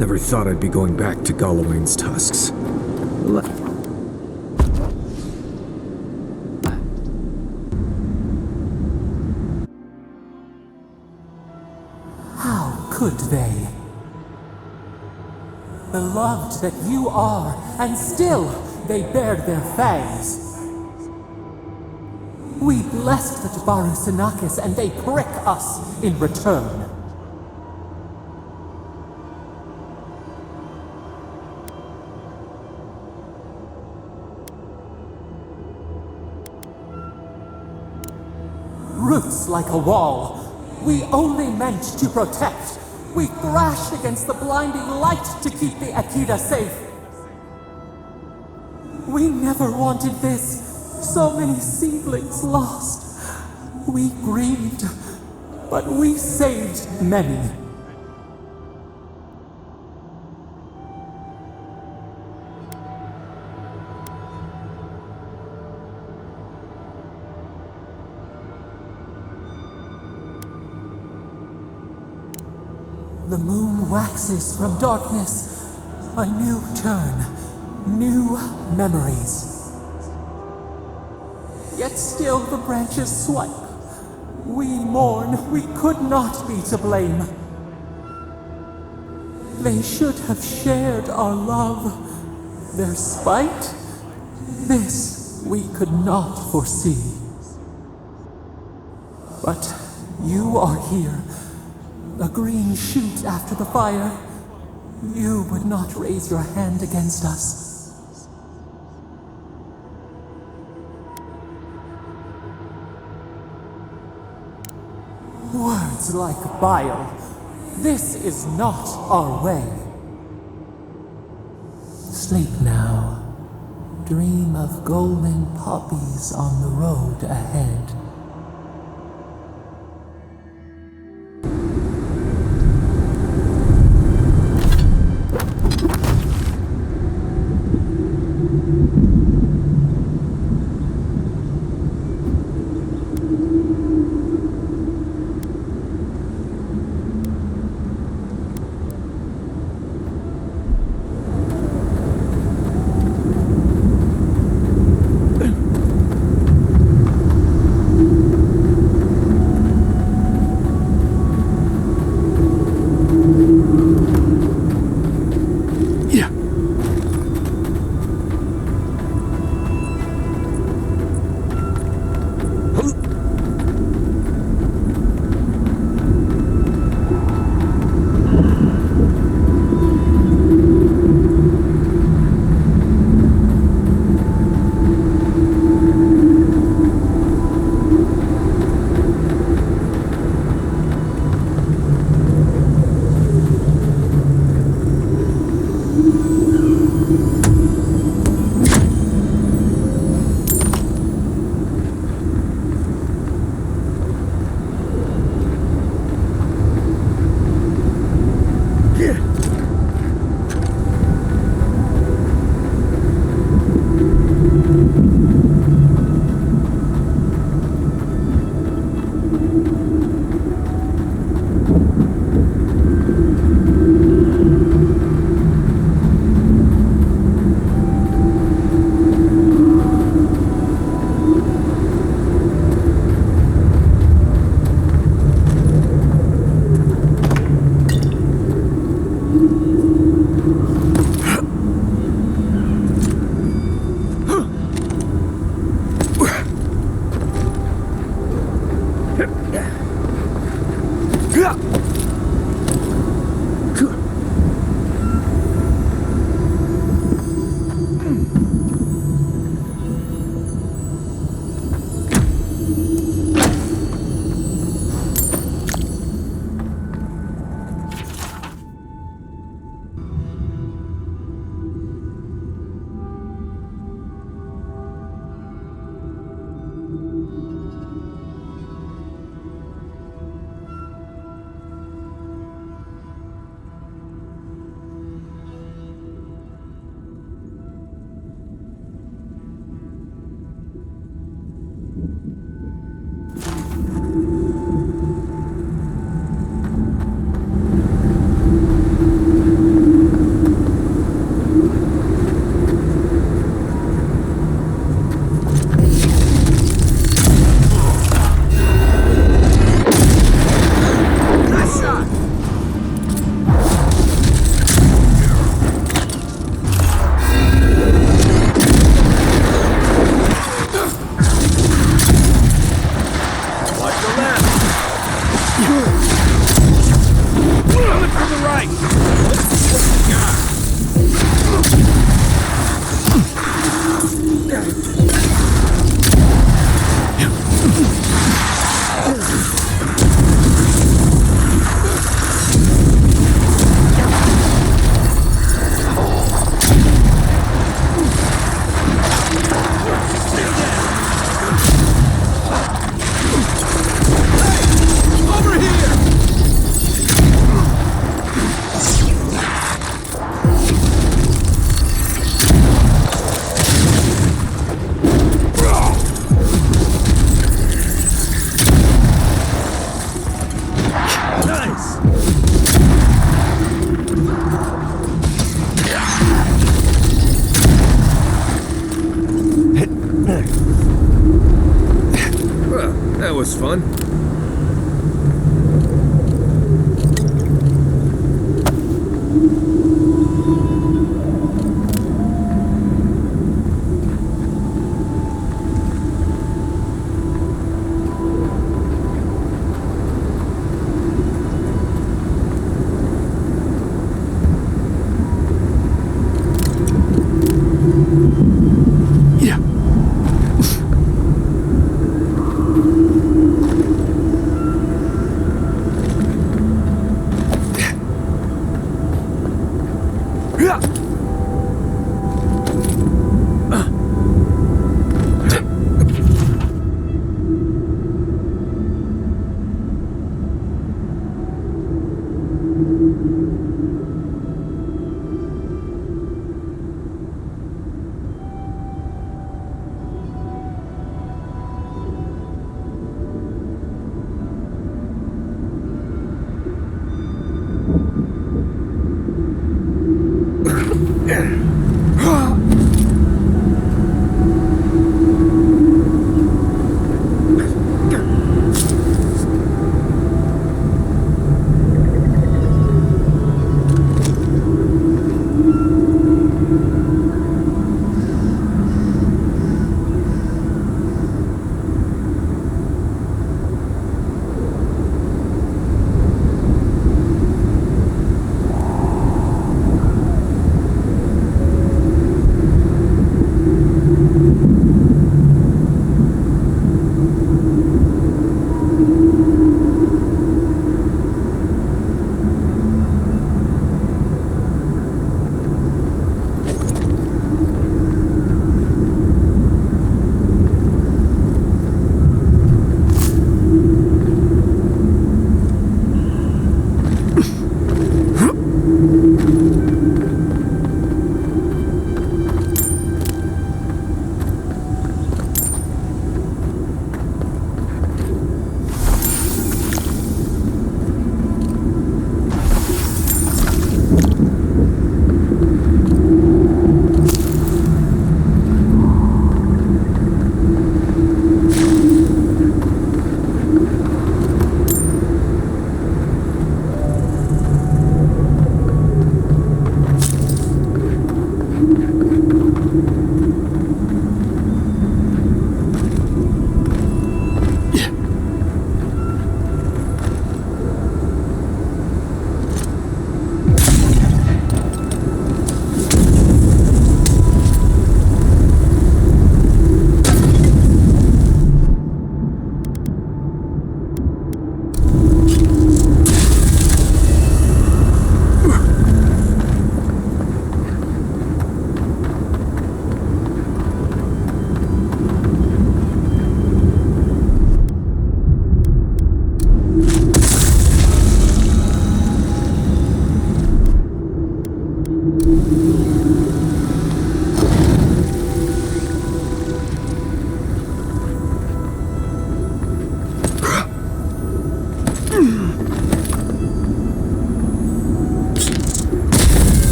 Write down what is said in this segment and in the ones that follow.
Never thought I'd be going back to Galawain's tusks. How could they? Beloved that you are, and still they bared their fangs. We blessed the Jabaru Sinakis, and they prick us in return. Roots like a wall. We only meant to protect. We thrashed against the blinding light to keep the Akita safe. We never wanted this. So many seedlings lost. We grieved, but we saved many. The moon waxes from darkness, a new turn, new memories. Yet still the branches swipe. We mourn, we could not be to blame. They should have shared our love. Their spite, this we could not foresee. But you are here. A green shoot after the fire. You would not raise your hand against us. Words like bile. This is not our way. Sleep now. Dream of golden poppies on the road ahead. Coming from the right! Let's see what we got! Over here! Nice! Well, that was fun. Yeah.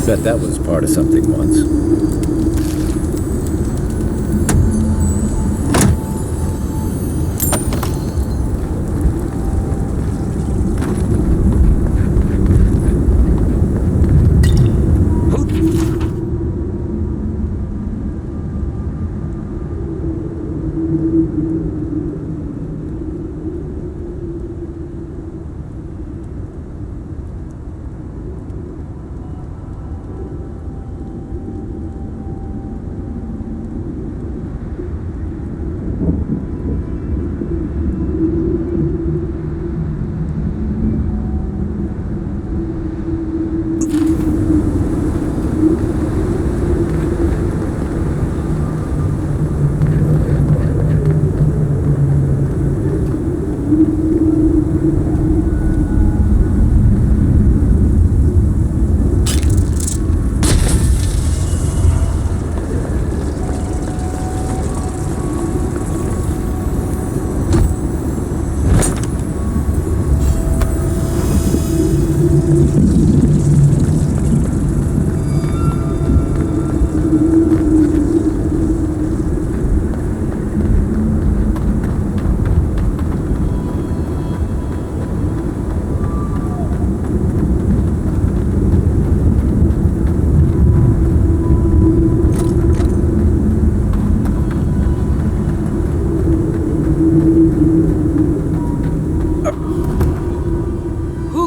Bet that was part of something once.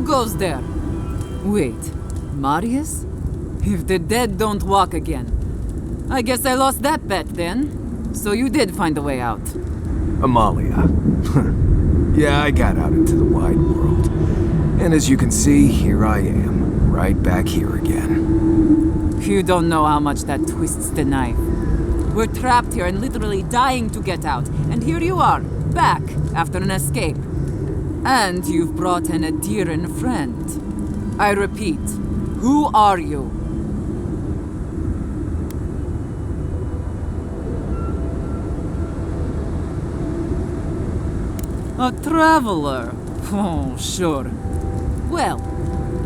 Goes there. Wait, Marius? If the dead don't walk again, I guess I lost that bet then. So you did find a way out. Amalia. Yeah, I got out into the wide world. And as you can see, here I am, right back here again. You don't know how much that twists the knife. We're trapped here and literally dying to get out. And here you are, back after an escape. And you've brought an Adiran friend. I repeat, who are you? A traveler. Oh, sure. Well,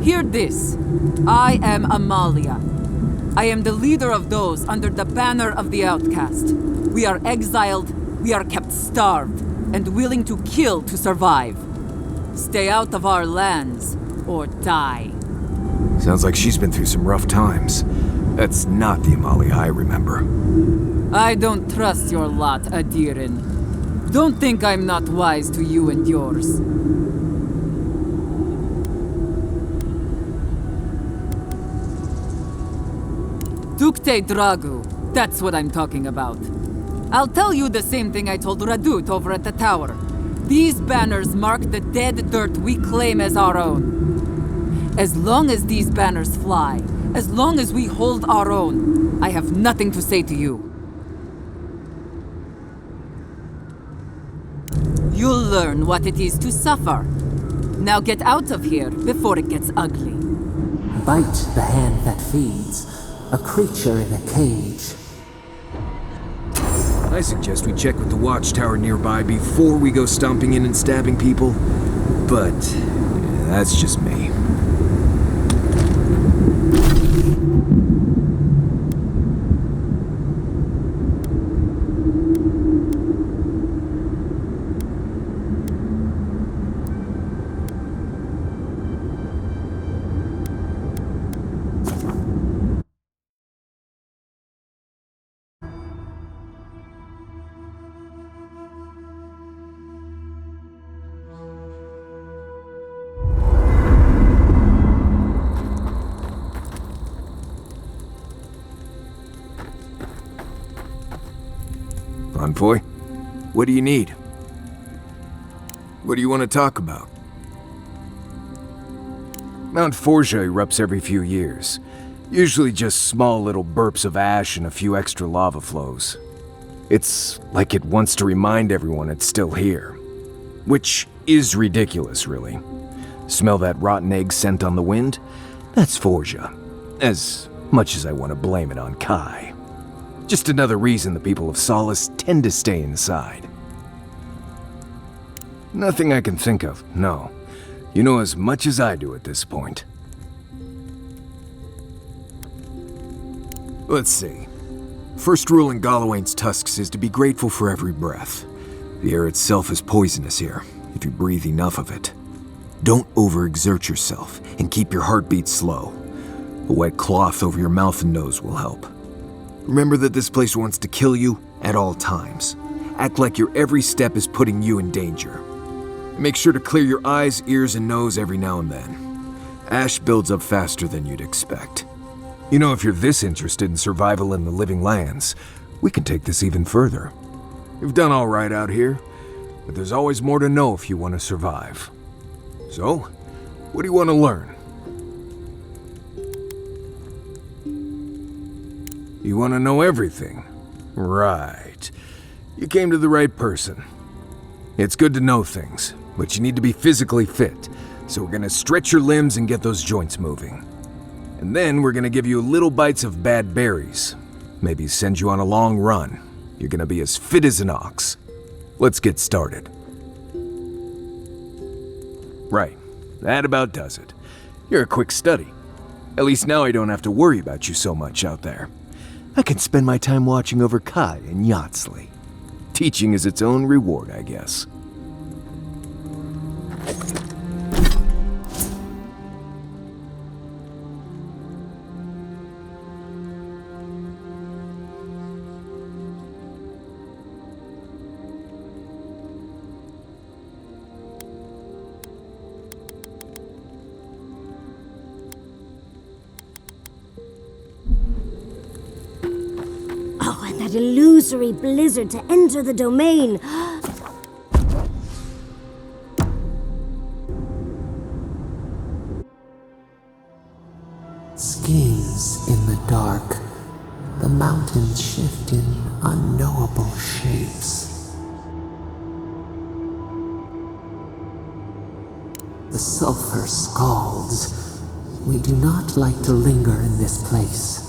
hear this. I am Amalia. I am the leader of those under the banner of the outcast. We are exiled, we are kept starved, and willing to kill to survive. Stay out of our lands, or die. Sounds like she's been through some rough times. That's not the Amalia I remember. I don't trust your lot, Adiran. Don't think I'm not wise to you and yours. Dukte Dragu, that's what I'm talking about. I'll tell you the same thing I told Radut over at the tower. These banners mark the dead dirt we claim as our own. As long as these banners fly, as long as we hold our own, I have nothing to say to you. You'll learn what it is to suffer. Now get out of here before it gets ugly. Bite the hand that feeds, a creature in a cage. I suggest we check with the watchtower nearby before we go stomping in and stabbing people. But that's just me. Envoy, what do you need? What do you want to talk about? Mount Forja erupts every few years. Usually just small little burps of ash and a few extra lava flows. It's like it wants to remind everyone it's still here. Which is ridiculous, really. Smell that rotten egg scent on the wind? That's Forja. As much as I want to blame it on Kai. Just another reason the people of Solace tend to stay inside. Nothing I can think of, no. You know as much as I do at this point. Let's see. First rule in Galawain's tusks is to be grateful for every breath. The air itself is poisonous here, if you breathe enough of it. Don't overexert yourself, and keep your heartbeat slow. A wet cloth over your mouth and nose will help. Remember that this place wants to kill you at all times. Act like your every step is putting you in danger. Make sure to clear your eyes, ears, and nose every now and then. Ash builds up faster than you'd expect. You know, if you're this interested in survival in the living lands, we can take this even further. You've done all right out here, but there's always more to know if you want to survive. So, what do you want to learn? You want to know everything? Right. You came to the right person. It's good to know things, but you need to be physically fit, so we're gonna stretch your limbs and get those joints moving. And then we're gonna give you little bites of bad berries. Maybe send you on a long run. You're gonna be as fit as an ox. Let's get started. Right, that about does it. You're a quick study. At least now I don't have to worry about you so much out there. I can spend my time watching over Kai and Yatsley. Teaching is its own reward, I guess. Oh, and that illusory blizzard to enter the domain. Schemes in the dark. The mountains shift in unknowable shapes. The sulfur scalds. We do not like to linger in this place.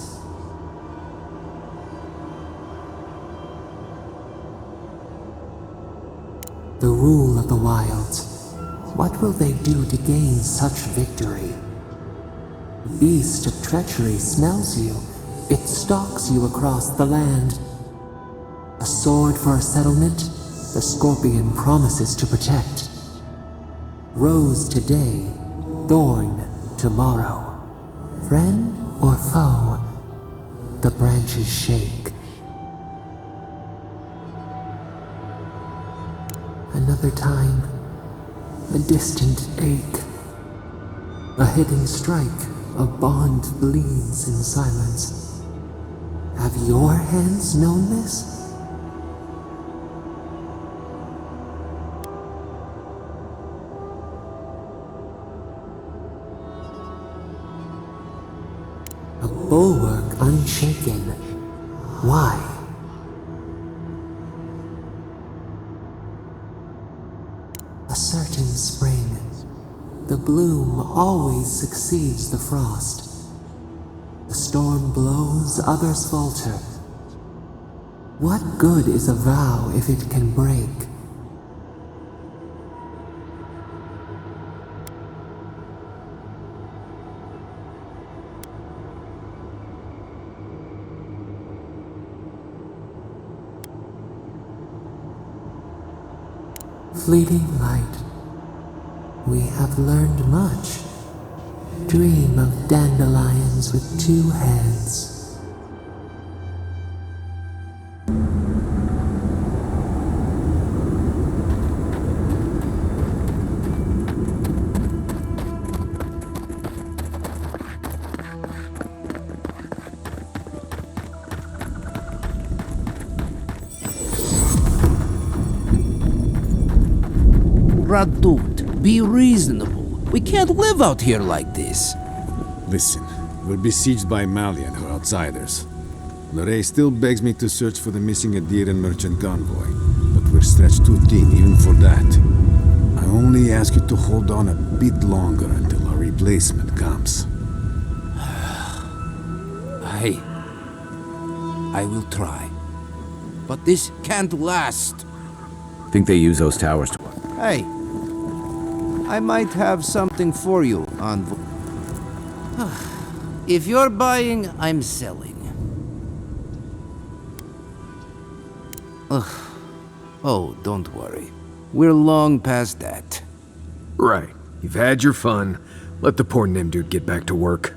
The rule of the wilds. What will they do to gain such victory? Beast of treachery smells you. It stalks you across the land. A sword for a settlement, the scorpion promises to protect. Rose today, thorn tomorrow. Friend or foe, the branches shake. Another time, a distant ache. A hidden strike, a bond bleeds in silence. Have your hands known this? A bulwark unshaken. Why? A certain spring. The bloom always succeeds the frost. The storm blows, others falter. What good is a vow if it can break? Fleeting light. We have learned much. Dream of dandelions with two heads. Radut, be reasonable. We can't live out here like this. Listen, we're besieged by Mali and her outsiders. Lorraine still begs me to search for the missing Adiran merchant convoy, but we're stretched too thin even for that. I only ask you to hold on a bit longer until our replacement comes. I will try. But this can't last. Think they use those towers to... Hey, I might have something for you, Envoy. If you're buying, I'm selling. Oh, don't worry. We're long past that. Right. You've had your fun. Let the poor Nim dude get back to work.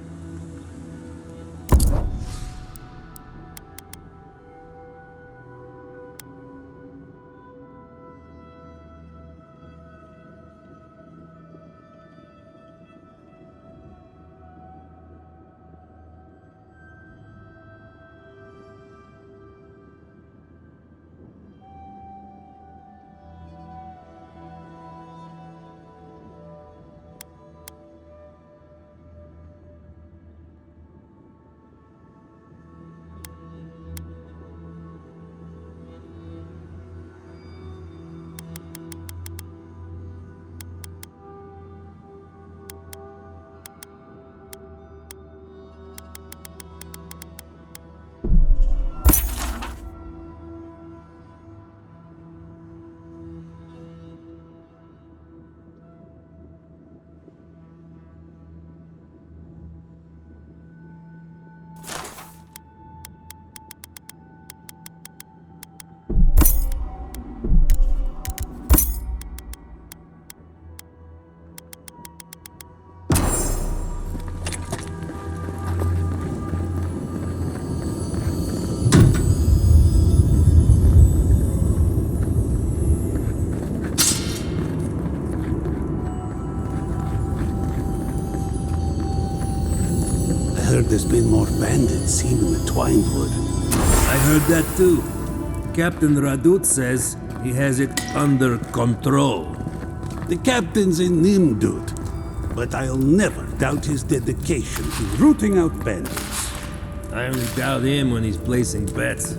There's been more bandits seen in the Twinewood. I heard that too. Captain Radut says he has it under control. The captain's a Nimdut, but I'll never doubt his dedication to rooting out bandits. I only doubt him when he's placing bets.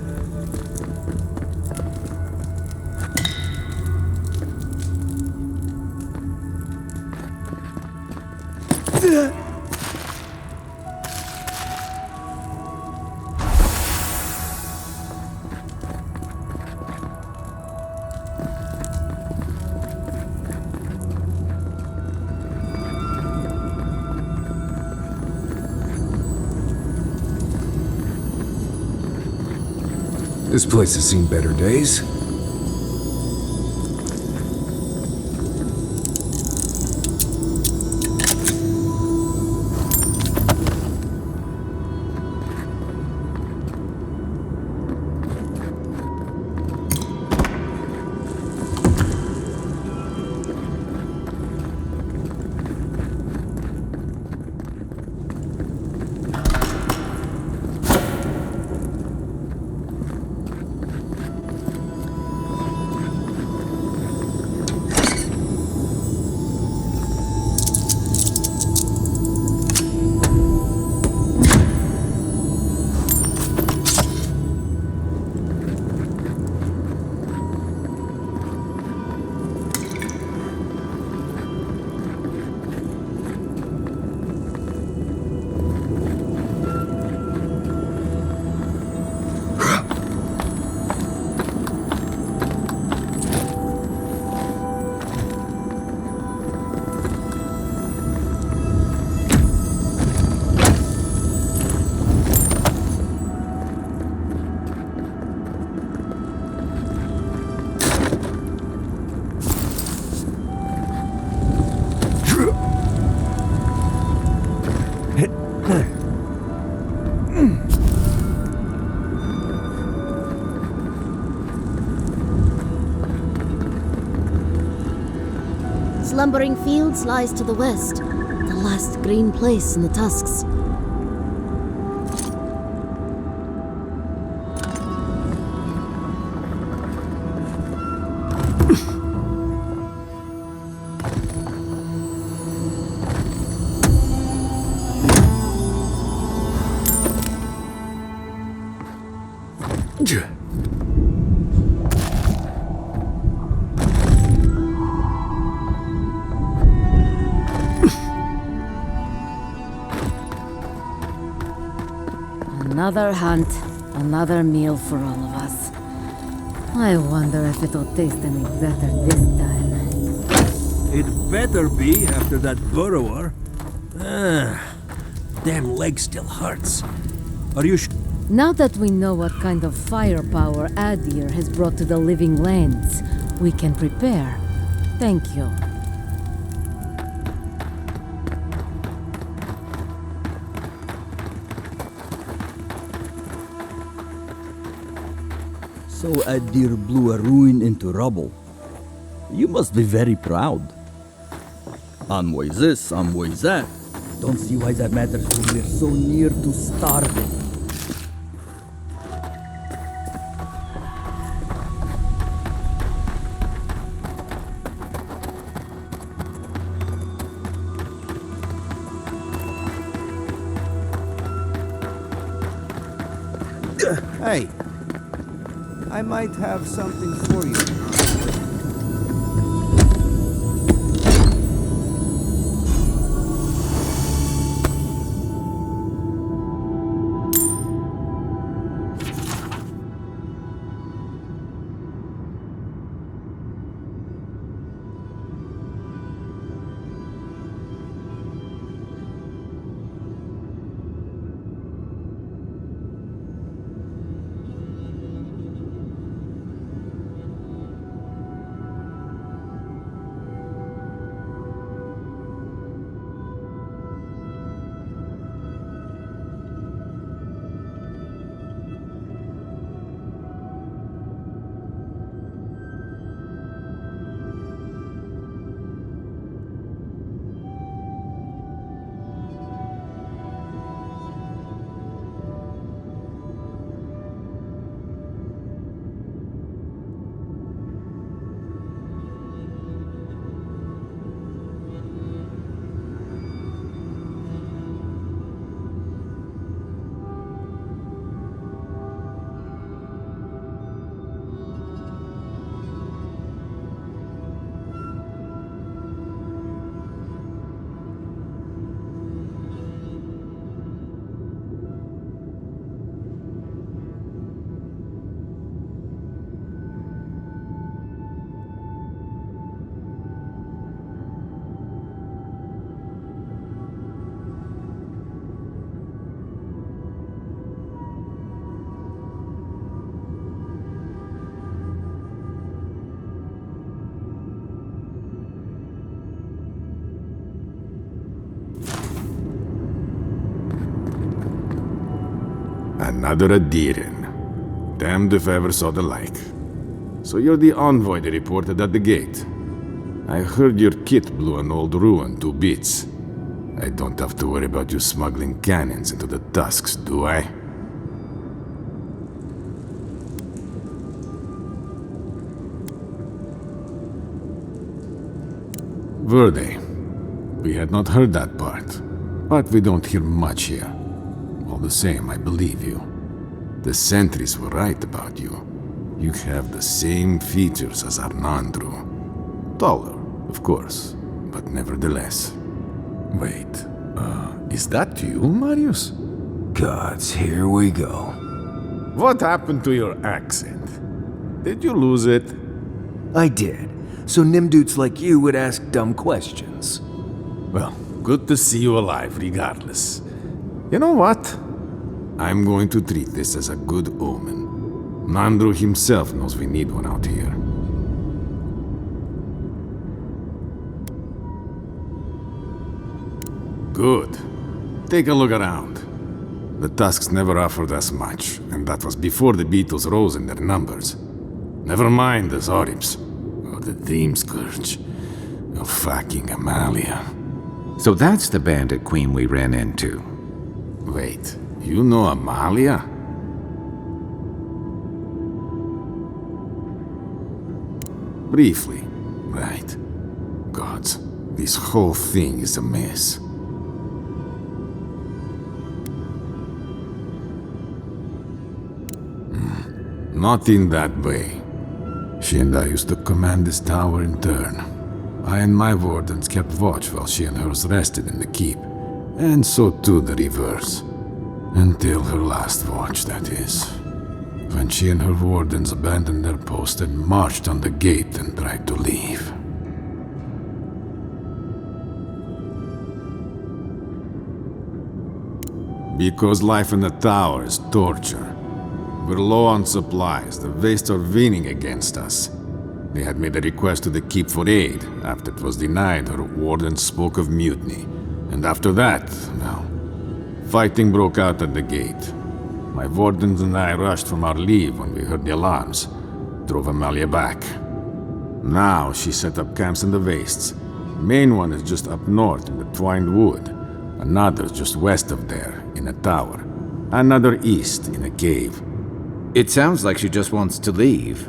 This place has seen better days. Slumbering Fields lies to the west, the last green place in the Tusks. Another hunt, another meal for all of us. I wonder if it'll taste any better this time. It better be after that burrower. Damn leg still hurts. Are you Now that we know what kind of firepower Adir has brought to the living lands, we can prepare. Thank you. So Adir blew a ruin into rubble. You must be very proud. Envoy this, envoy that. Don't see why that matters when we're so near to starving. Hey, I might have something for you. Another Adiran. Damned if I ever saw the like. So you're the envoy they reported at the gate. I heard your kit blew an old ruin to bits. I don't have to worry about you smuggling cannons into the Tusks, do I? Verde. We had not heard that part, but we don't hear much here. All the same, I believe you. The sentries were right about you. You have the same features as Arnandru. Taller, of course, but nevertheless. Wait, is that you, Marius? Gods, here we go. What happened to your accent? Did you lose it? I did. So Nimduts like you would ask dumb questions. Well, good to see you alive, regardless. You know what? I'm going to treat this as a good omen. Nandru himself knows we need one out here. Good. Take a look around. The Tusks never offered us much, and that was before the Beatles rose in their numbers. Never mind the Zoribs, or the Dream Scourge, or fucking Amalia. So that's the bandit queen we ran into. Wait, you know Amalia? Briefly, right. Gods, this whole thing is a mess. Not in that way. She and I used to command this tower in turn. I and my wardens kept watch while she and hers rested in the keep. And so too the reverse. Until her last watch, that is. When she and her wardens abandoned their post and marched on the gate and tried to leave. Because life in the tower is torture. We're low on supplies. The Wastes are winning against us. They had made a request to the Keep for aid. After it was denied, her warden spoke of mutiny. And after that, well, fighting broke out at the gate. My wardens and I rushed from our leave when we heard the alarms. Drove Amalia back. Now she set up camps in the Wastes. Main one is just up north in the Twined Wood. Another just west of there, in a tower. Another east, in a cave. It sounds like she just wants to leave.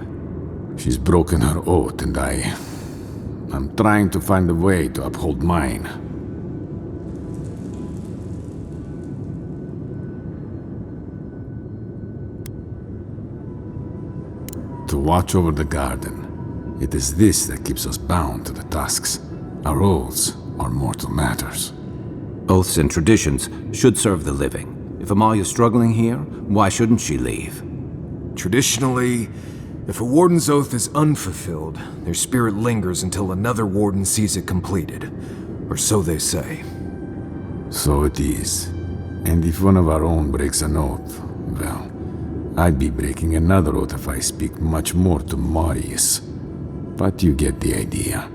She's broken her oath, and I'm trying to find a way to uphold mine. To watch over the garden. It is this that keeps us bound to the tusks. Our oaths are mortal matters. Oaths and traditions should serve the living. If Amalia's struggling here, why shouldn't she leave? Traditionally, if a warden's oath is unfulfilled, their spirit lingers until another warden sees it completed. Or so they say. So it is. And if one of our own breaks an oath, well, I'd be breaking another oath if I speak much more to Marius. But you get the idea.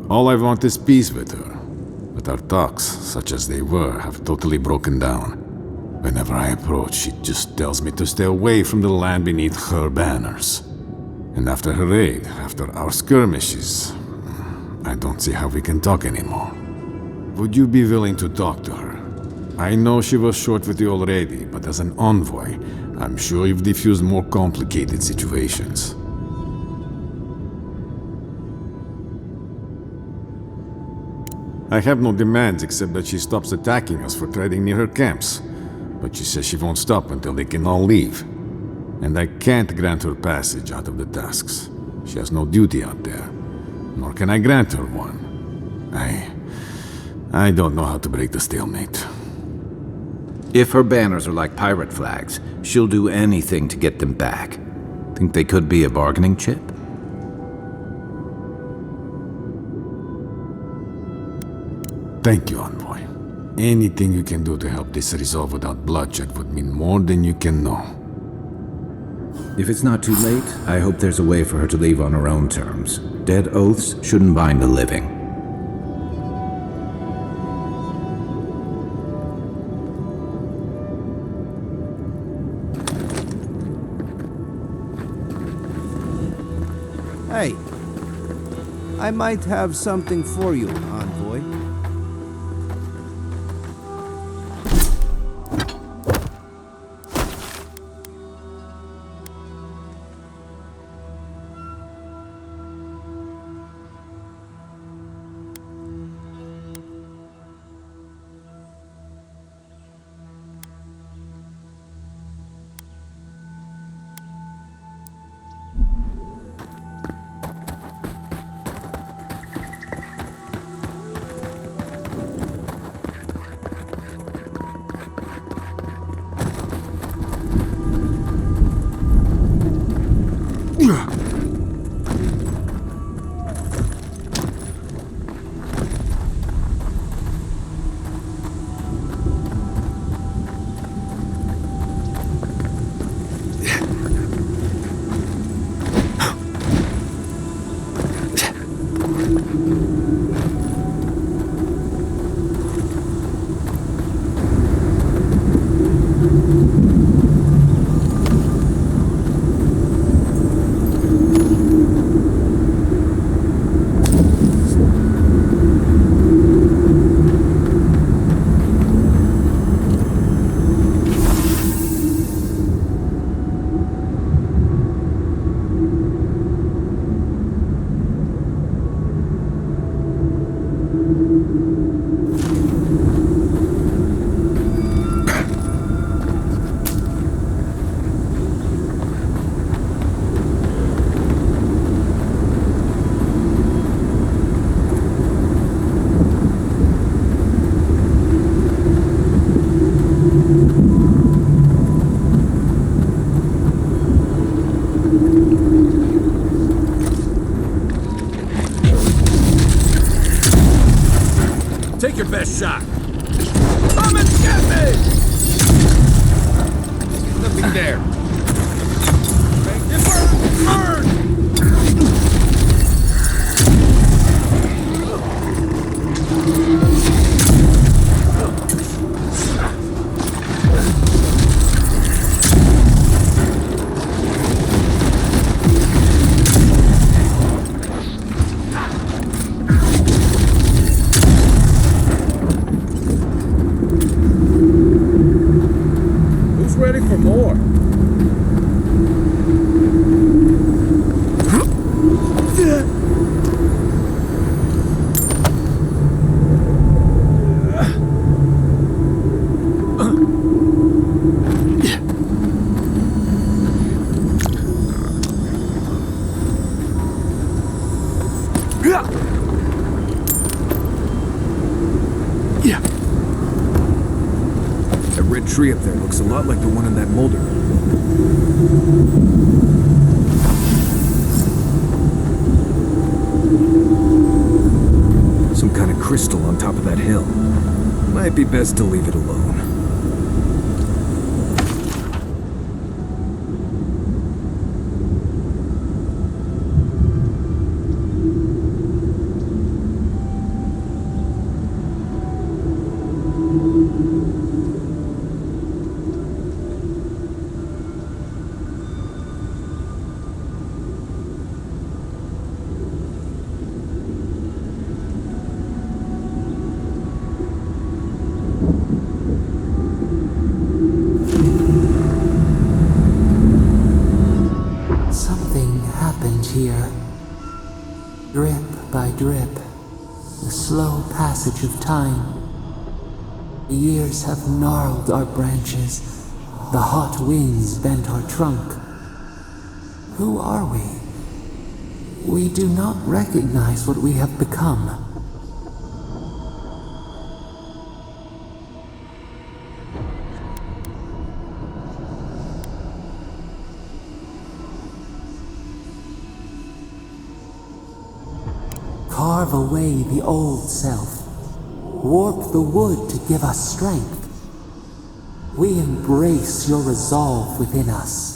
All I want is peace with her. But our talks, such as they were, have totally broken down. Whenever I approach, she just tells me to stay away from the land beneath her banners. And after her raid, after our skirmishes, I don't see how we can talk anymore. Would you be willing to talk to her? I know she was short with you already, but as an envoy, I'm sure you've diffused more complicated situations. I have no demands except that she stops attacking us for trading near her camps. But she says she won't stop until they can all leave. And I can't grant her passage out of the tusks. She has no duty out there. Nor can I grant her one. I don't know how to break the stalemate. If her banners are like pirate flags, she'll do anything to get them back. Think they could be a bargaining chip? Thank you, Envoy. Anything you can do to help this resolve without bloodshed would mean more than you can know. If it's not too late, I hope there's a way for her to leave on her own terms. Dead oaths shouldn't bind the living. Hey, I might have something for you, Envoy. Take your best shot. Come and get me! Nothing there. Make it burn! Ready for more. That red tree up there looks a lot like the one in that molder. Some kind of crystal on top of that hill. Might be best to leave it alone. Here, drip by drip, the slow passage of time. The years have gnarled our branches, the hot winds bent our trunk. Who are we? We do not recognize what we have become. Carve away the old self. Warp the wood to give us strength. We embrace your resolve within us.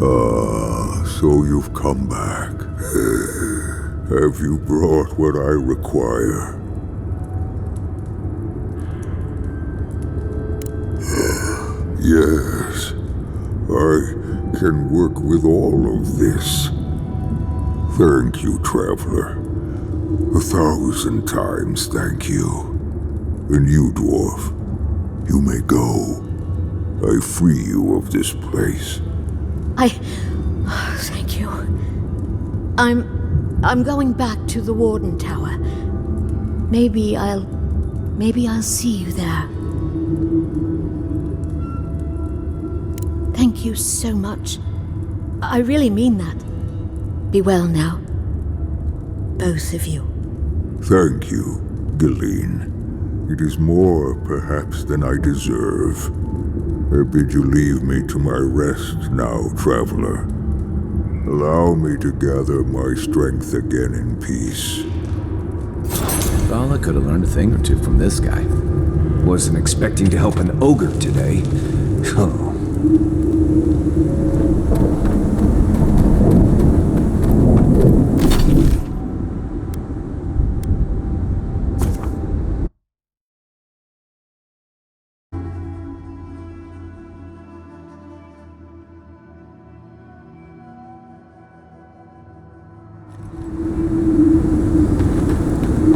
Ah, so you've come back. Have you brought what I require? Yes, I can work with all of this. Thank you, traveler. 1,000 times thank you. And you, dwarf, you may go. I free you of this place. Thank you. I'm going back to the Warden Tower. Maybe I'll see you there. Thank you so much. I really mean that. Be well now. Both of you. Thank you, Galeen. It is more, perhaps, than I deserve. I bid you leave me to my rest now, traveler. Allow me to gather my strength again in peace. Vala could have learned a thing or two from this guy. Wasn't expecting to help an ogre today. Oh.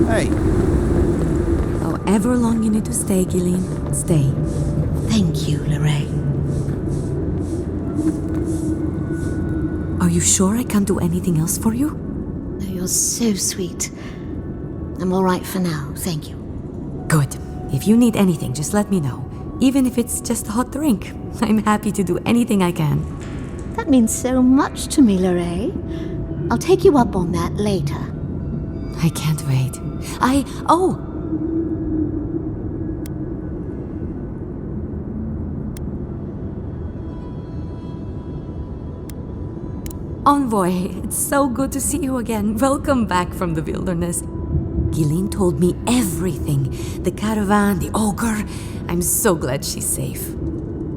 Hey. However long you need to stay, Gillian, stay. Thank you, Lorraine. Are you sure I can't do anything else for you? Oh, you're so sweet. I'm all right for now, thank you. Good. If you need anything, just let me know. Even if it's just a hot drink. I'm happy to do anything I can. That means so much to me, Lorraine. I'll take you up on that later. I can't wait. Envoy, it's so good to see you again. Welcome back from the wilderness. Gillian told me everything. The caravan, the ogre. I'm so glad she's safe.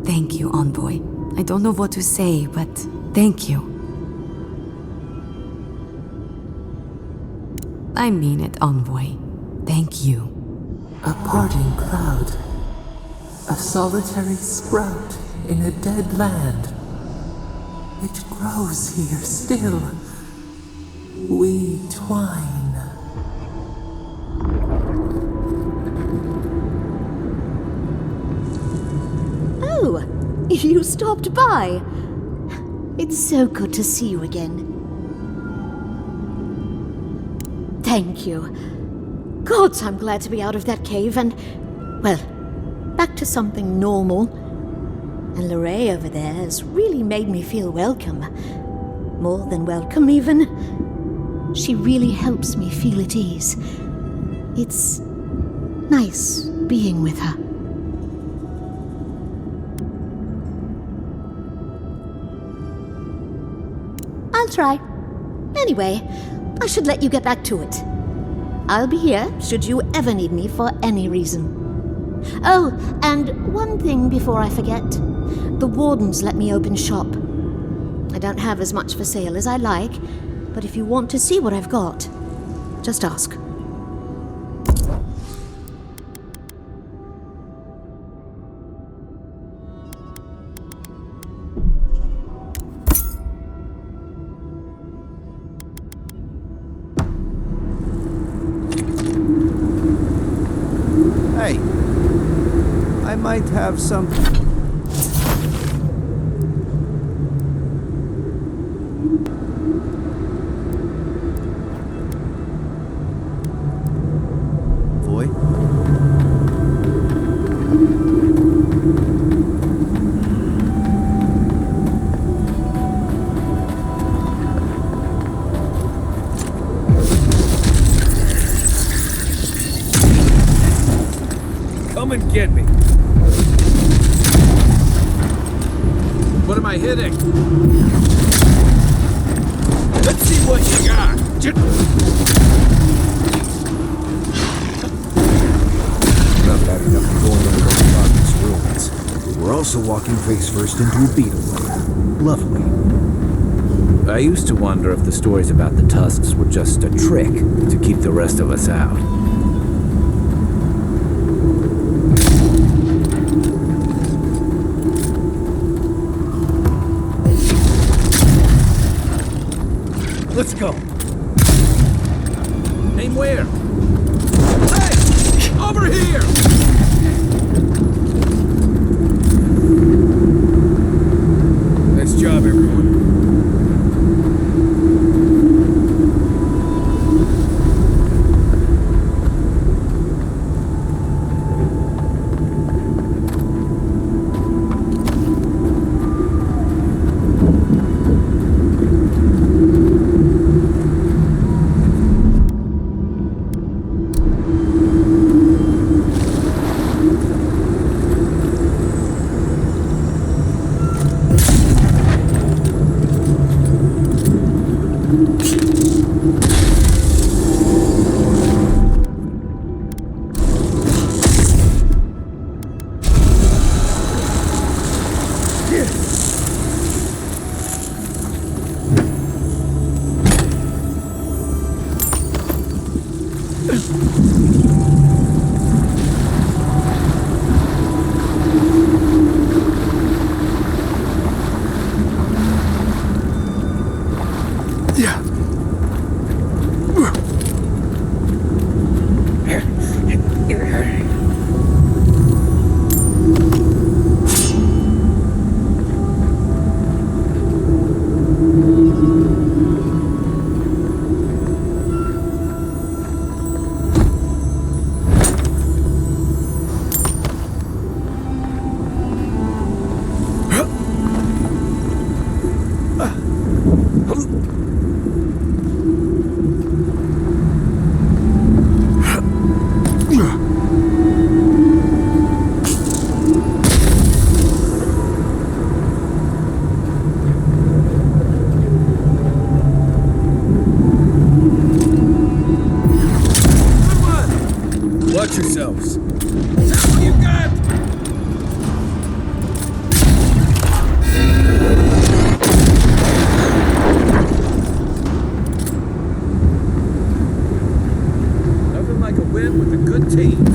Thank you, Envoy. I don't know what to say, but thank you. I mean it, Envoy. Thank you. A parting cloud. A solitary sprout in a dead land. It grows here still. We twine. Oh, you stopped by. It's so good to see you again. Thank you. Gods, I'm glad to be out of that cave and, well, back to something normal. And Lorraine over there has really made me feel welcome. More than welcome, even. She really helps me feel at ease. It's nice being with her. I'll try. Anyway, I should let you get back to it. I'll be here should you ever need me for any reason. Oh, and one thing before I forget. The wardens let me open shop. I don't have as much for sale as I like, but if you want to see what I've got, just ask. Hey. I might have something. Come and get me. What am I hitting? Let's see what you got. Not bad enough for going over the Rock's ruins. We're also walking face first into a beetle. Lovely. I used to wonder if the stories about the Tusks were just a trick to keep the rest of us out. Let's go. Aim where? Hey! Over here! Nice job, everyone. Watch yourselves. That's what you got! Nothing like a win with a good team.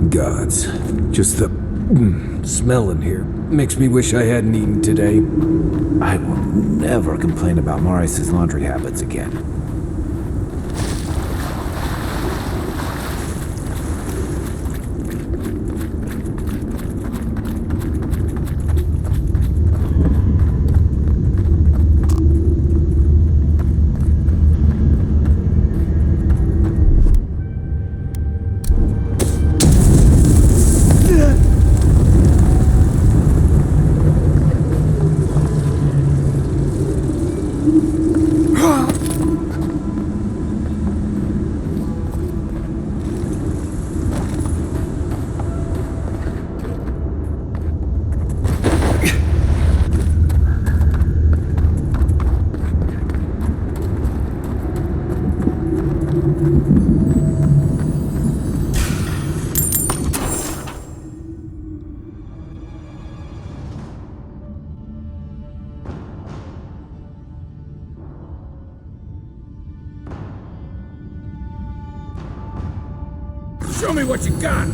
Gods, just the smell in here makes me wish I hadn't eaten today. I will never complain about Maurice's laundry habits again. Show me what you got!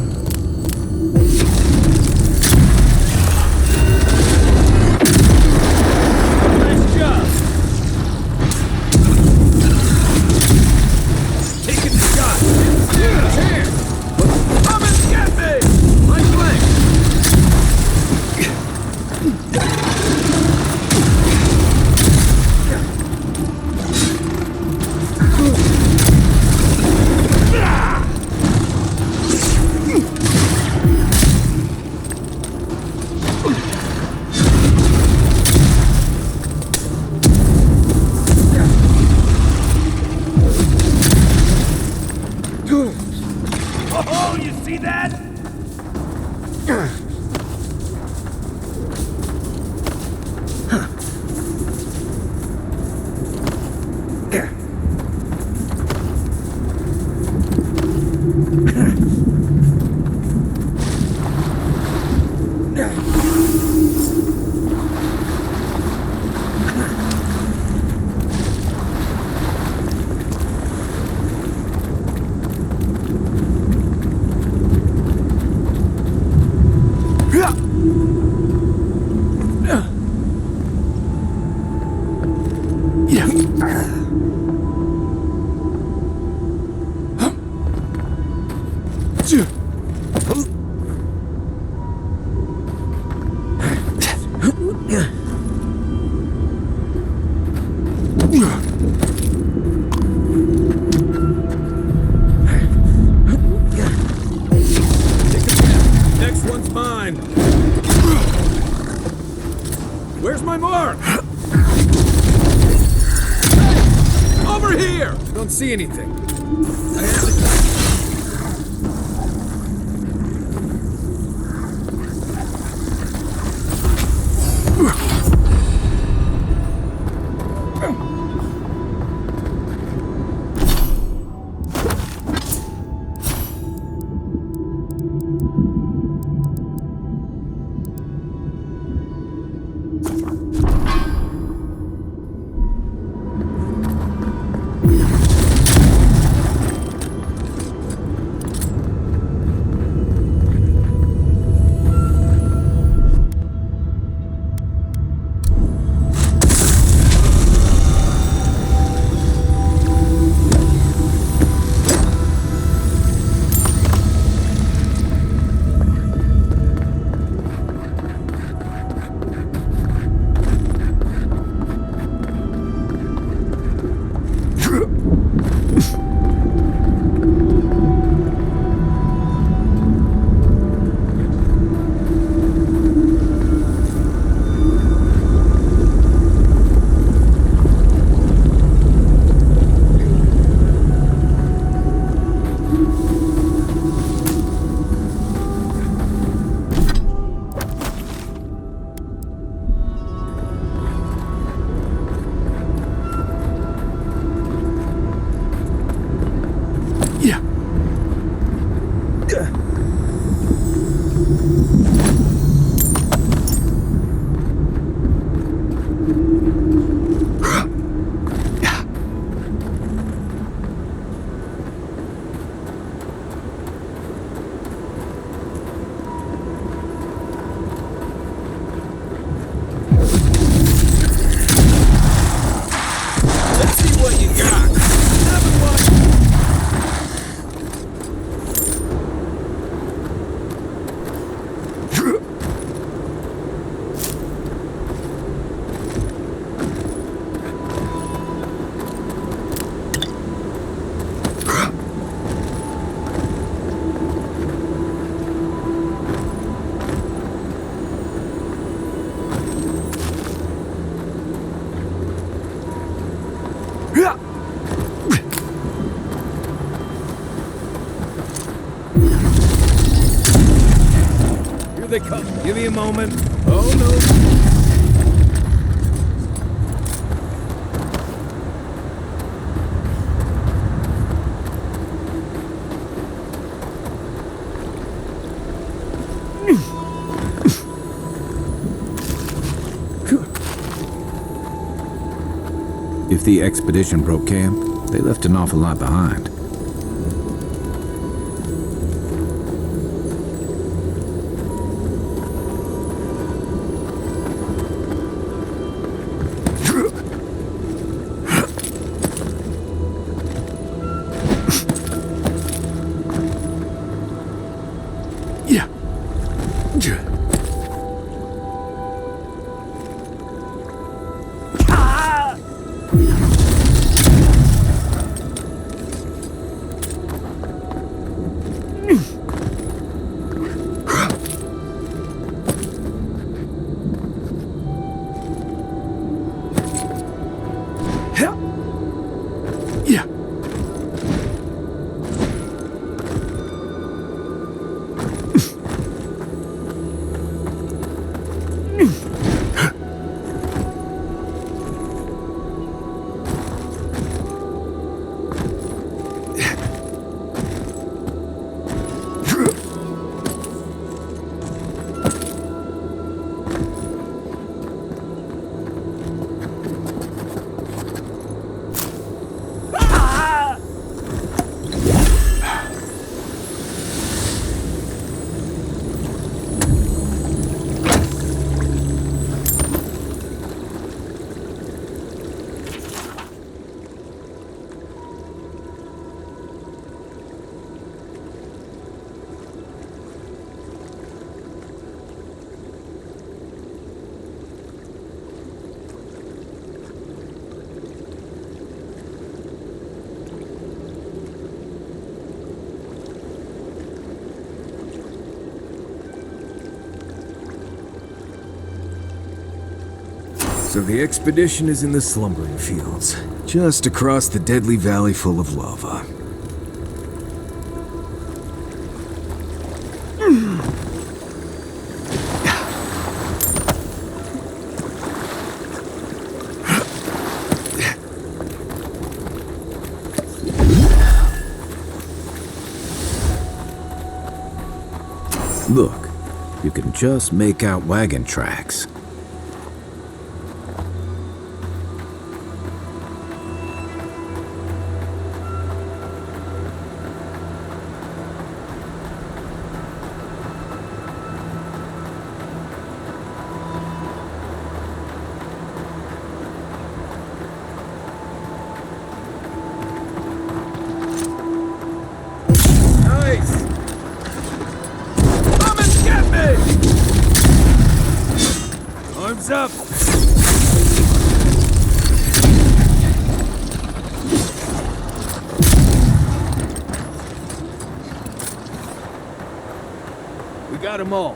Nice job! Taking the shot! Chance! Come and get me! My flank! Oh, you see that? Next one's mine. Where's my mark? Over here! Don't see anything. Here they come. Give me a moment. Oh, no. If the expedition broke camp, they left an awful lot behind. So the expedition is in the slumbering fields, just across the deadly valley full of lava. Look, you can just make out wagon tracks. Arms up! We got them all.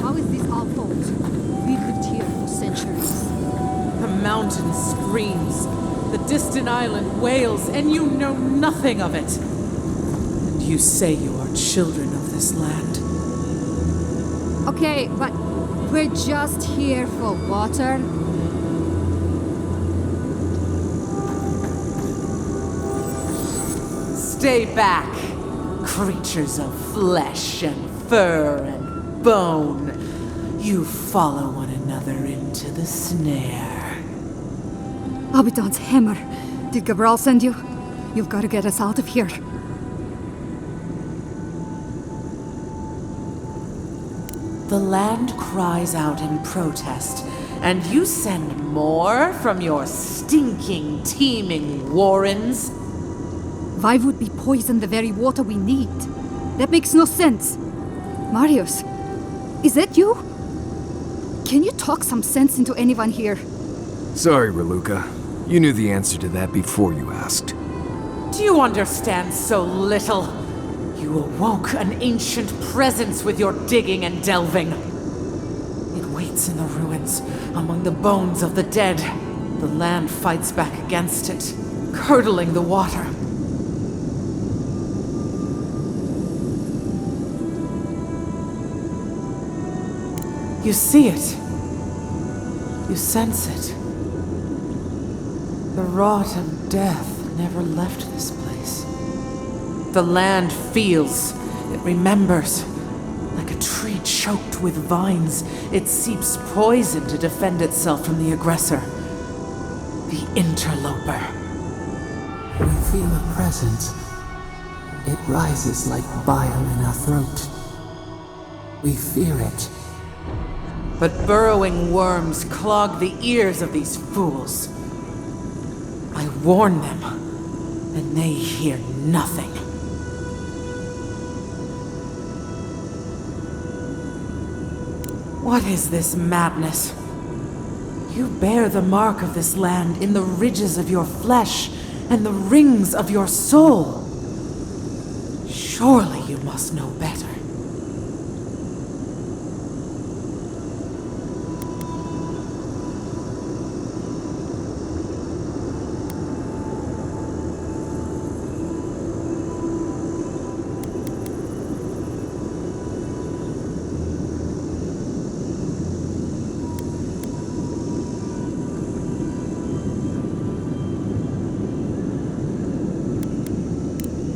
How is this our fault? We've lived here for centuries. The mountain screams, the distant island wails, and you know nothing of it. And you say you are children of this land. Okay, but we're just here for water. Stay back, creatures of flesh and fur and bone. You follow one another into the snare. Abaddon's hammer. Did Gabral send you? You've got to get us out of here. The land cries out in protest, and you send more from your stinking, teeming warrens? Why would we poison the very water we need? That makes no sense. Marius, is that you? Can you talk some sense into anyone here? Sorry, Raluca. You knew the answer to that before you asked. Do you understand so little? You awoke an ancient presence with your digging and delving. It waits in the ruins, among the bones of the dead. The land fights back against it, curdling the water. You see it. You sense it. The rot and death never left this place. The land feels, it remembers. Like a tree choked with vines, it seeps poison to defend itself from the aggressor. The interloper. We feel a presence. It rises like bile in our throat. We fear it. But burrowing worms clog the ears of these fools. I warn them, and they hear nothing. What is this madness? You bear the mark of this land in the ridges of your flesh and the rings of your soul. Surely you must know better.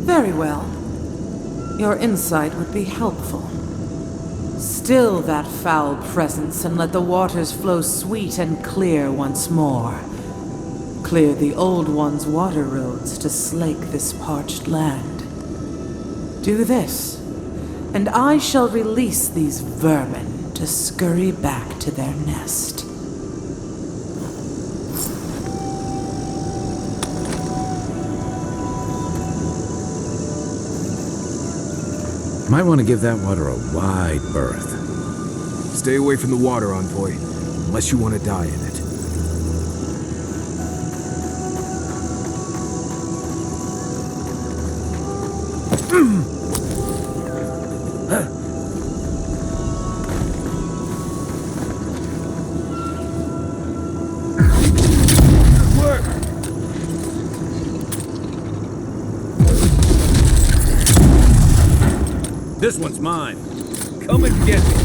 Very well. Your insight would be helpful. Still that foul presence and let the waters flow sweet and clear once more. Clear the old one's water roads to slake this parched land. Do this, and I shall release these vermin to scurry back to their nest. Might want to give that water a wide berth. Stay away from the water, Envoy, unless you want to die in it. This one's mine. Come and get me.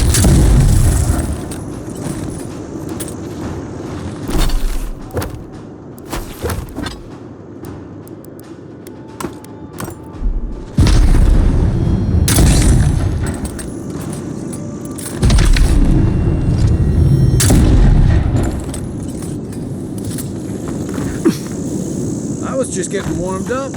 just getting warmed up.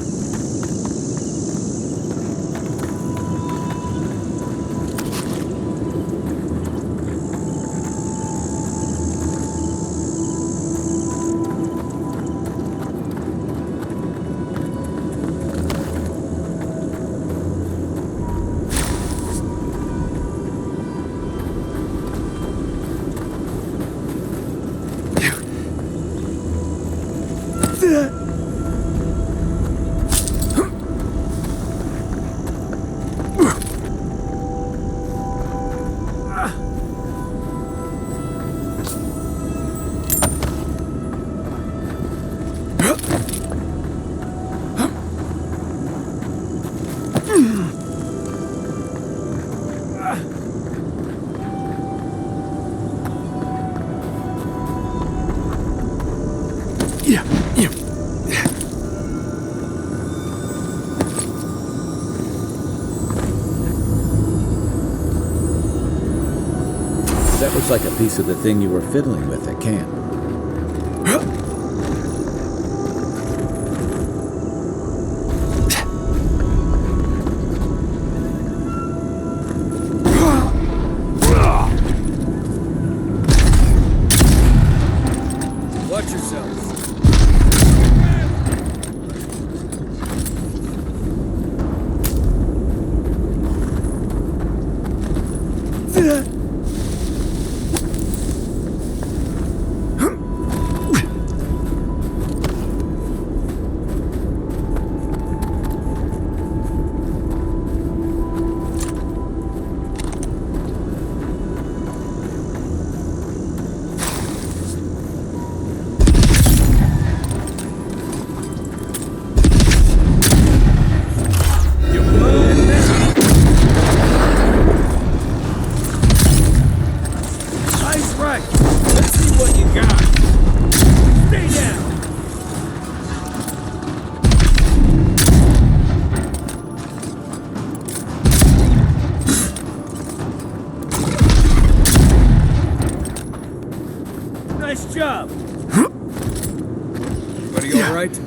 That looks like a piece of the thing you were fiddling with at camp. Watch yourselves. Nice job. Everybody all right?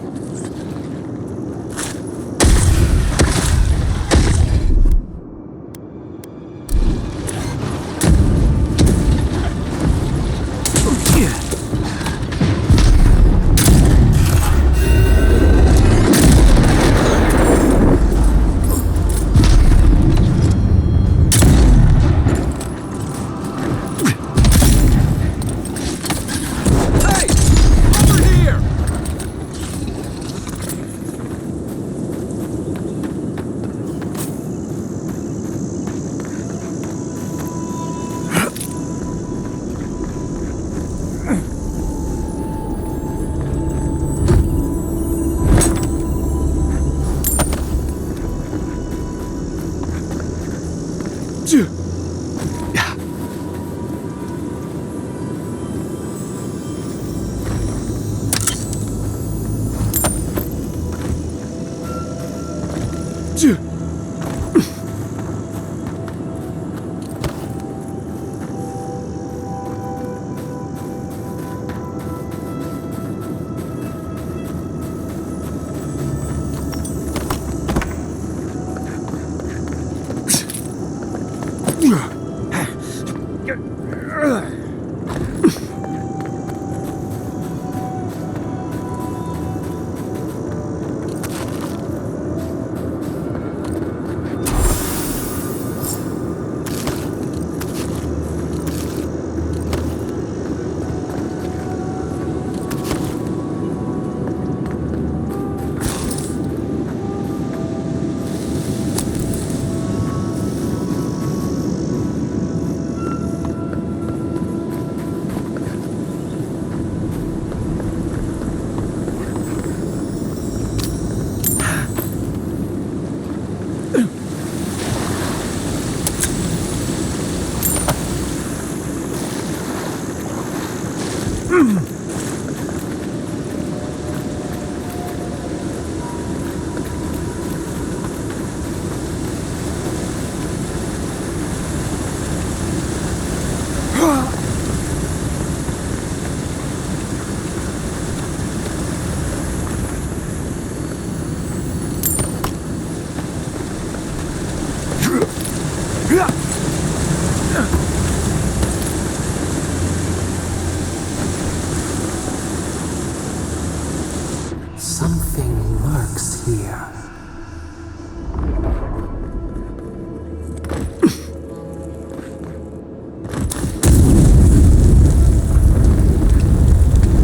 Something lurks here.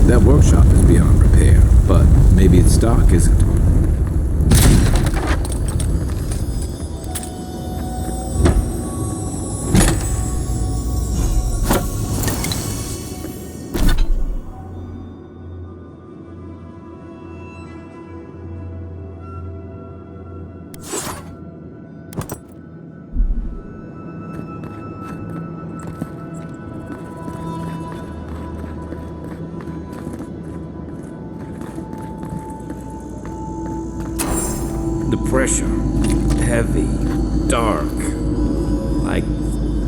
That workshop is beyond repair, but maybe its stock isn't. The pressure. Heavy. Dark. Like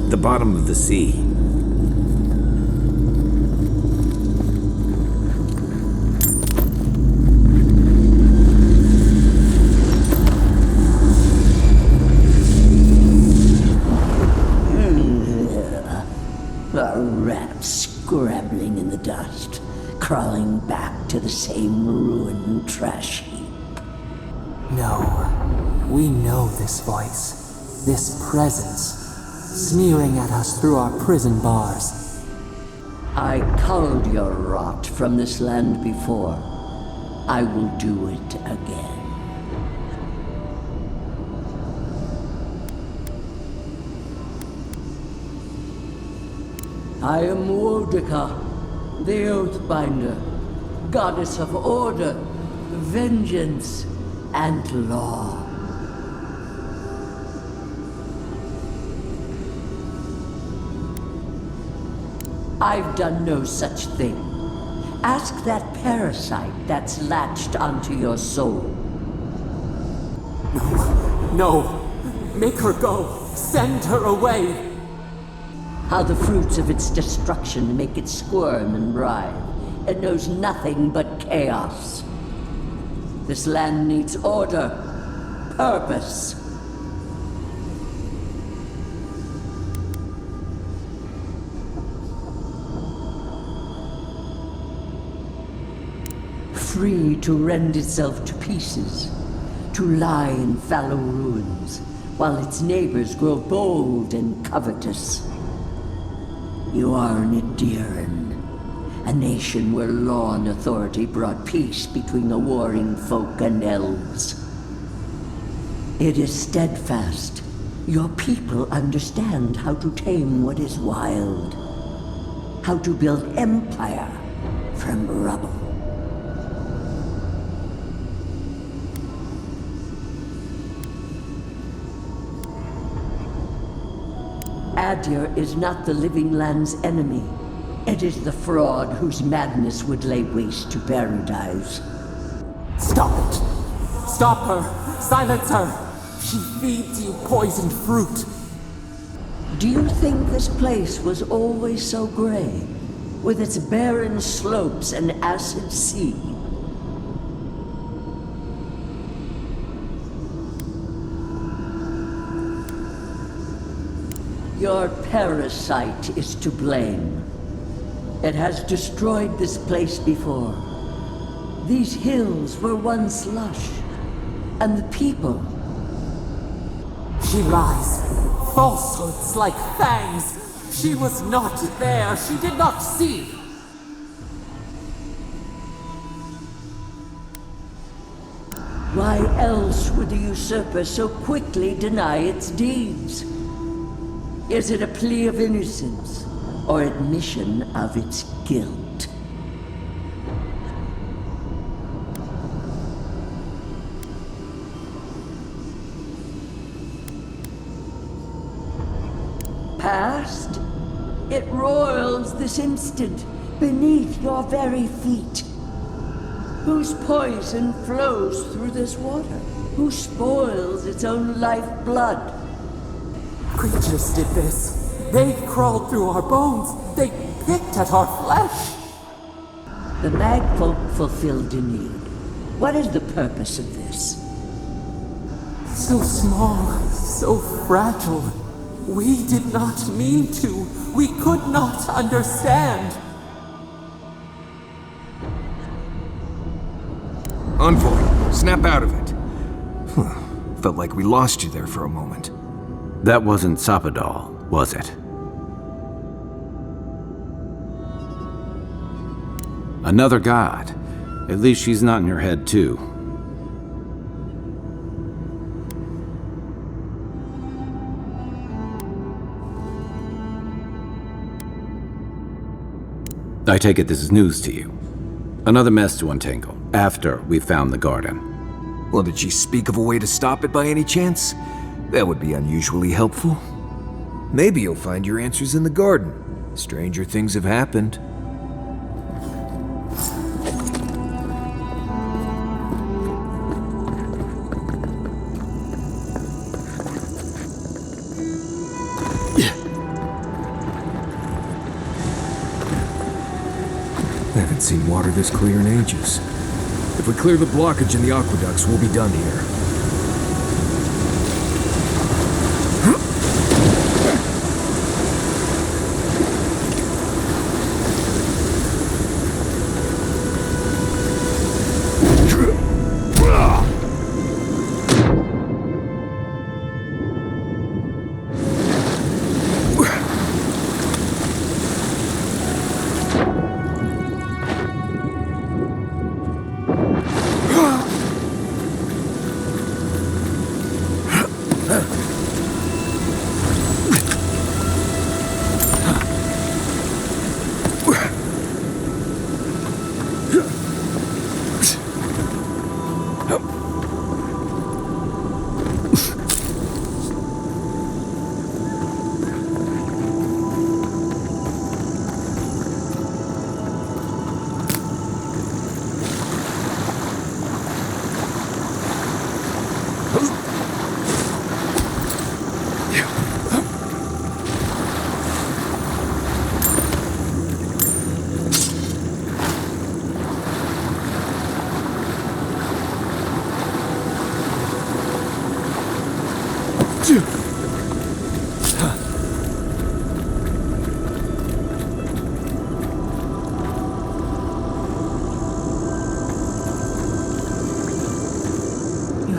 the bottom of the sea. A rat scrabbling in the dust, crawling back to the same ruined trash heap. No, we know this voice, this presence, sneering at us through our prison bars. I culled your rot from this land before. I will do it again. I am Wodika, the Oathbinder, goddess of order, vengeance, and law. I've done no such thing. Ask that parasite that's latched onto your soul. No, make her go. Send her away. How the fruits of its destruction make it squirm and writhe. It knows nothing but chaos. This land needs order, purpose. Free to rend itself to pieces, to lie in fallow ruins, while its neighbors grow bold and covetous. You are an Ediran, a nation where law and authority brought peace between the warring folk and elves. It is steadfast. Your people understand how to tame what is wild, how to build empire from rubble. Adir is not the living land's enemy. It is the fraud whose madness would lay waste to paradise. Stop it! Stop her! Silence her! She feeds you poisoned fruit! Do you think this place was always so gray, with its barren slopes and acid sea? Your parasite is to blame. It has destroyed this place before. These hills were once lush, and the people. She lies. Falsehoods like fangs. She was not there. She did not see. Why else would the usurper so quickly deny its deeds? Is it a plea of innocence, or admission of its guilt? Past? It roils this instant, beneath your very feet. Whose poison flows through this water? Who spoils its own lifeblood? Creatures did this. They crawled through our bones. They picked at our flesh. The Magfolk fulfilled a need. What is the purpose of this? So small, so fragile. We did not mean to. We could not understand. Envoy, Snap out of it. Felt like we lost you there for a moment. That wasn't Sapadal, was it? Another god. At least she's not in your head, too. I take it this is news to you. Another mess to untangle, after we found the garden. Well, did she speak of a way to stop it by any chance? That would be unusually helpful. Maybe you'll find your answers in the garden. Stranger things have happened. I haven't seen water this clear in ages. If we clear the blockage in the aqueducts, we'll be done here.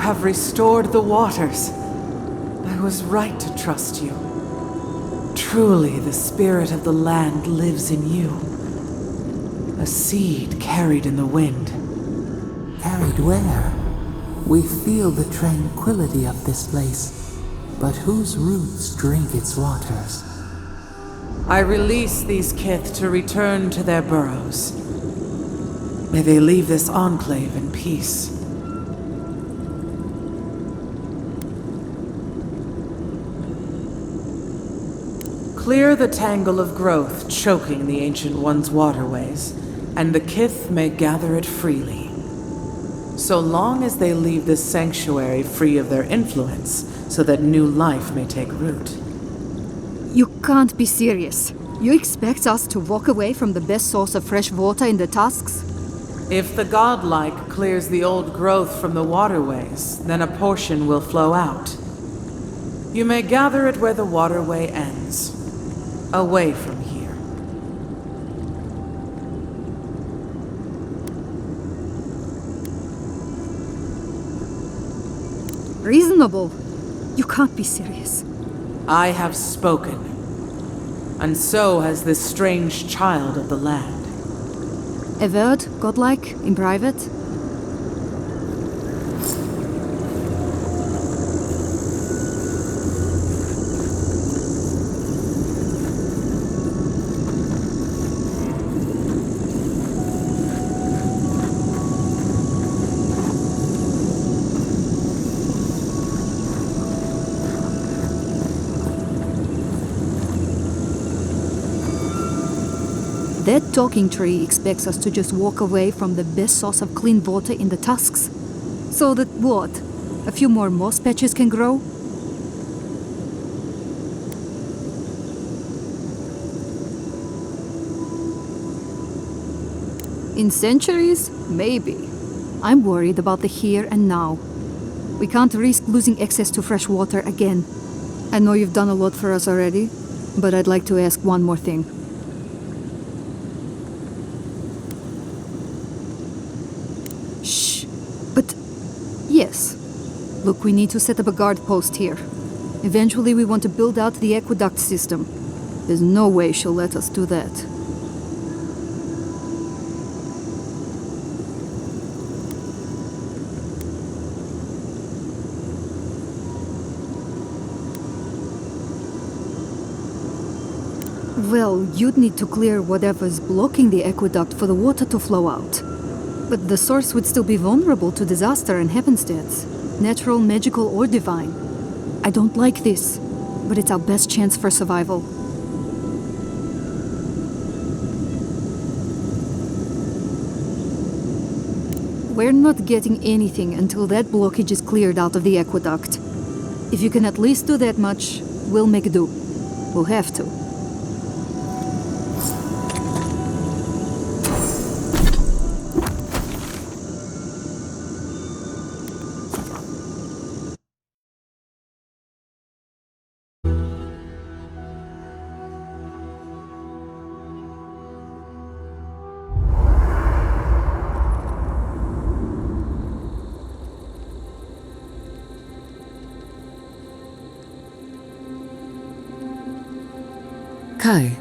Have restored the waters. I was right to trust you. Truly, the spirit of the land lives in you. A seed carried in the wind. Carried where? We feel the tranquility of this place, but whose roots drink its waters? I release these kith to return to their burrows. May they leave this enclave in peace. Clear the tangle of growth choking the Ancient One's waterways, and the kith may gather it freely. So long as they leave this sanctuary free of their influence, so that new life may take root. You can't be serious. You expect us to walk away from the best source of fresh water in the Tusks? If the godlike clears the old growth from the waterways, then a portion will flow out. You may gather it where the waterway ends. Away from here. Reasonable. You can't be serious. I have spoken. And so has this strange child of the land. Avowed, godlike, in private? That talking tree expects us to just walk away from the best source of clean water in the Tusks. So that what? A few more moss patches can grow? In centuries? Maybe. I'm worried about the here and now. We can't risk losing access to fresh water again. I know you've done a lot for us already, but I'd like to ask one more thing. Yes. Look, we need to set up a guard post here. Eventually we want to build out the aqueduct system. There's no way she'll let us do that. Well, you'd need to clear whatever's blocking the aqueduct for the water to flow out. But the source would still be vulnerable to disaster and happenstance. Natural, magical, or divine. I don't like this, but it's our best chance for survival. We're not getting anything until that blockage is cleared out of the aqueduct. If you can at least do that much, we'll make do. We'll have to. Kai,